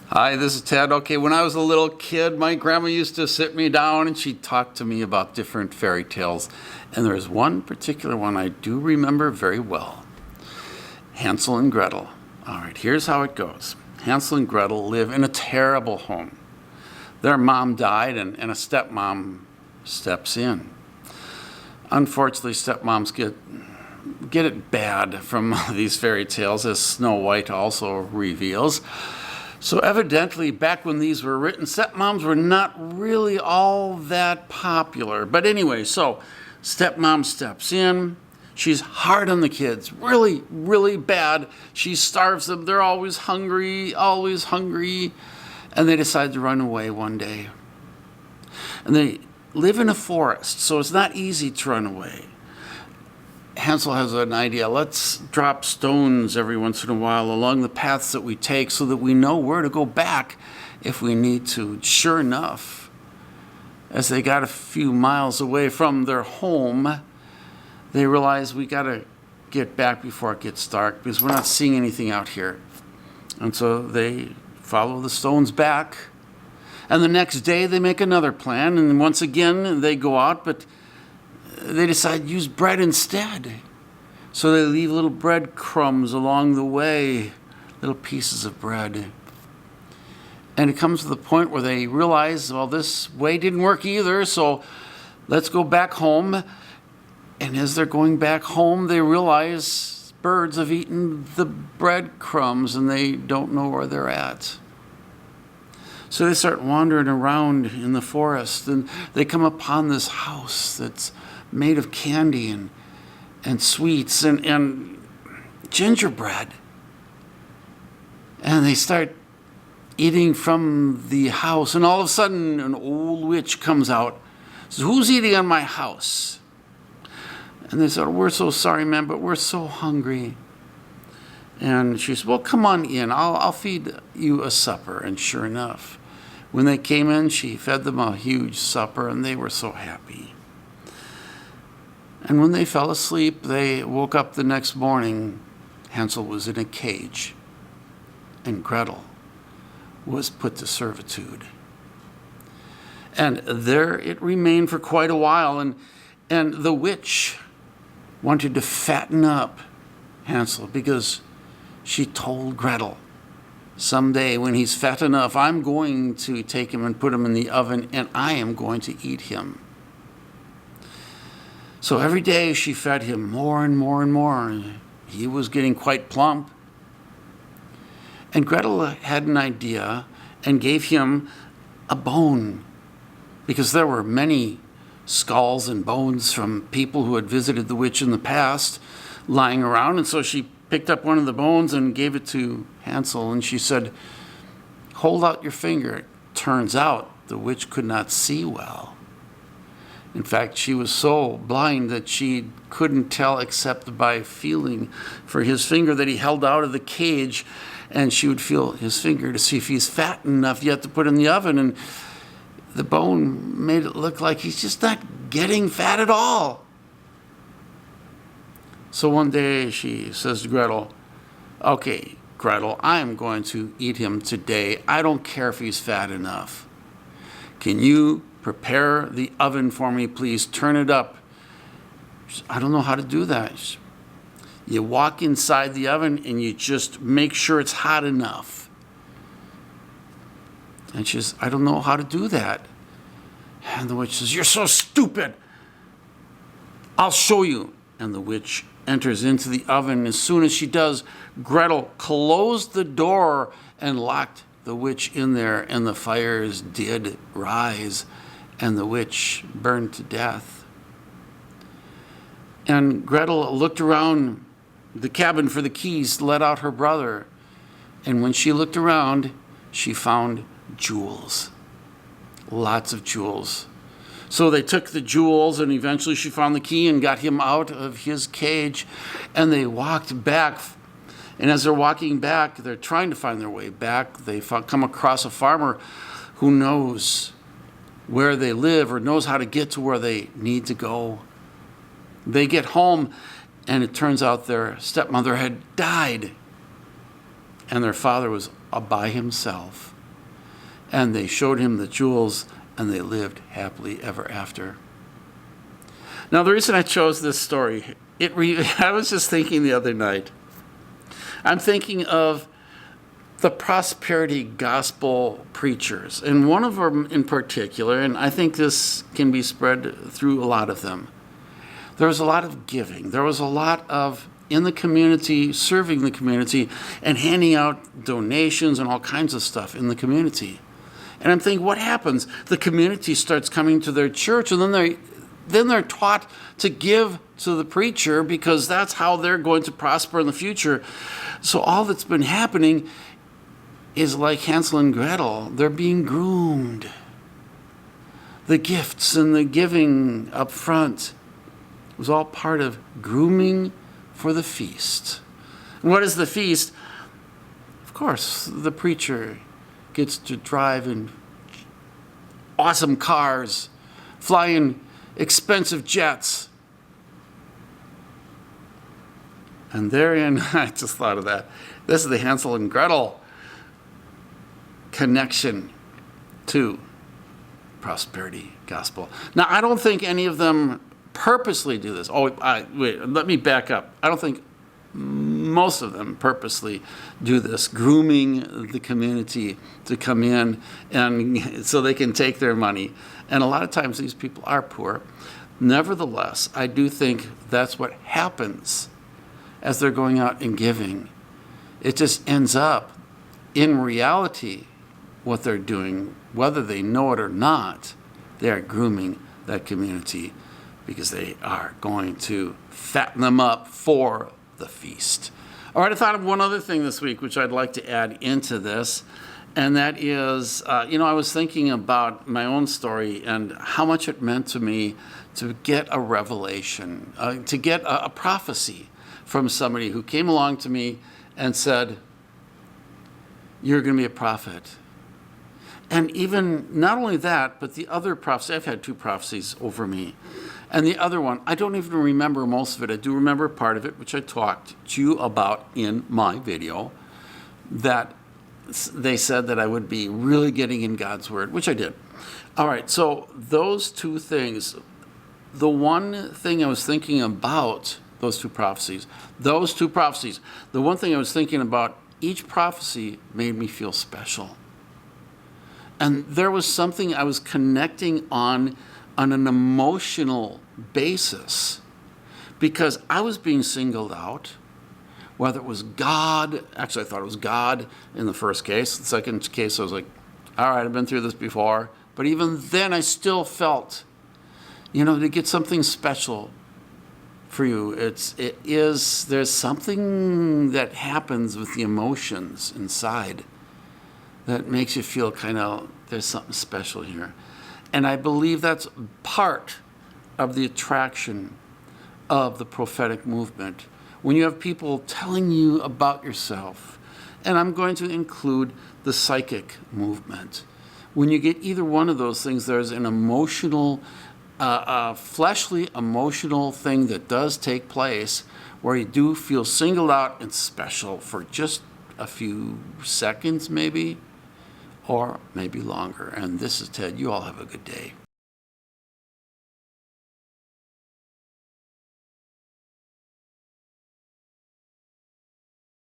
Hi, this is Ted. Okay, when I was a little kid, my grandma used to sit me down and she'd talk to me about different fairy tales. And there's one particular one I do remember very well. Hansel and Gretel. All right, here's how it goes. Hansel and Gretel live in a terrible home. Their mom died and a stepmom steps in. Unfortunately, stepmoms get it bad from these fairy tales, as Snow White also reveals. So evidently, back when these were written, stepmoms were not really all that popular. But anyway, so stepmom steps in. She's hard on the kids, really, really bad. She starves them. They're always hungry, always hungry. And they decide to run away one day. And they live in a forest, so it's not easy to run away. Hansel has an idea. Let's drop stones every once in a while along the paths that we take so that we know where to go back if we need to. Sure enough, as they got a few miles away from their home, they realized we got to get back before it gets dark because we're not seeing anything out here. And so they follow the stones back. And the next day they make another plan. And once again they go out, but they decide to use bread instead. So they leave little bread crumbs along the way, little pieces of bread. And it comes to the point where they realize, well, this way didn't work either, so let's go back home. And as they're going back home, they realize birds have eaten the bread crumbs and they don't know where they're at. So they start wandering around in the forest and they come upon this house that's made of candy and sweets and gingerbread. And they start eating from the house. And all of a sudden, an old witch comes out. Says, "Who's eating on my house?" And they said, "We're so sorry, ma'am, but we're so hungry." And she said, "Well, come on in. I'll feed you a supper." And sure enough, when they came in, she fed them a huge supper, and they were so happy. And when they fell asleep, they woke up the next morning. Hansel was in a cage, and Gretel was put to servitude. And there it remained for quite a while, and the witch wanted to fatten up Hansel because she told Gretel, someday when he's fat enough, I'm going to take him and put him in the oven, and I am going to eat him. So every day she fed him more and more and more. He was getting quite plump. And Gretel had an idea and gave him a bone, because there were many skulls and bones from people who had visited the witch in the past lying around. And so she picked up one of the bones and gave it to Hansel. And she said, "Hold out your finger." It turns out the witch could not see well. In fact, she was so blind that she couldn't tell except by feeling for his finger that he held out of the cage, and she would feel his finger to see if he's fat enough yet to put in the oven. And the bone made it look like he's just not getting fat at all. So one day she says to Gretel, "Okay, Gretel, I'm going to eat him today. I don't care if he's fat enough. Can you prepare the oven for me, please? Turn it up." She said, "I don't know how to do that." You walk inside the oven and you just make sure it's hot enough. And she says, "I don't know how to do that." And the witch says, "You're so stupid. I'll show you." And the witch enters into the oven. As soon as she does, Gretel closed the door and locked the witch in there, and the fires did rise, and the witch burned to death. And Gretel looked around the cabin for the keys to let out her brother. And when she looked around, she found jewels. Lots of jewels. So they took the jewels, and eventually she found the key and got him out of his cage. And they walked back. And as they're walking back, they're trying to find their way back. They come across a farmer who knows where they live or knows how to get to where they need to go. They get home, and it turns out their stepmother had died, and their father was by himself. And they showed him the jewels, and they lived happily ever after. Now, the reason I chose this story, I was just thinking the other night. I'm thinking of the prosperity gospel preachers, and one of them in particular, and I think this can be spread through a lot of them. There was a lot of giving. There was a lot of in the community, serving the community, and handing out donations and all kinds of stuff in the community. And I'm thinking, what happens? The community starts coming to their church, and then they're taught to give to the preacher because that's how they're going to prosper in the future. So all that's been happening is like Hansel and Gretel. They're being groomed. The gifts and the giving up front was all part of grooming for the feast. And what is the feast? Of course, the preacher gets to drive in awesome cars, fly in expensive jets. And therein, I just thought of that. This is the Hansel and Gretel connection to prosperity gospel. Now, I don't think any of them purposely do this. Wait, let me back up. I don't think most of them purposely do this, grooming the community to come in and so they can take their money. And a lot of times these people are poor. Nevertheless, I do think that's what happens as they're going out and giving. It just ends up, in reality, what they're doing, whether they know it or not, they are grooming that community because they are going to fatten them up for the feast. All right, I thought of one other thing this week, which I'd like to add into this, and that is, I was thinking about my own story and how much it meant to me to get a revelation, to get a prophecy from somebody who came along to me and said, "You're going to be a prophet." And even not only that, but the other prophecy, I've had 2 prophecies over me. And the other one, I don't even remember most of it. I do remember part of it, which I talked to you about in my video, that they said that I would be really getting in God's word, which I did. All right, so those 2 things, the one thing I was thinking about, those two prophecies, the one thing I was thinking about, each prophecy made me feel special. And there was something I was connecting on an emotional basis because I was being singled out, whether it was God. Actually, I thought it was God in the first case. The second case, I was like, all right, I've been through this before. But even then, I still felt, to get something special for you. There's something that happens with the emotions inside that makes you feel there's something special here. And I believe that's part of the attraction of the prophetic movement. When you have people telling you about yourself, and I'm going to include the psychic movement. When you get either one of those things, there's an emotional, fleshly emotional thing that does take place where you do feel singled out and special for just a few seconds maybe, or maybe longer. And this is Ted. You all have a good day.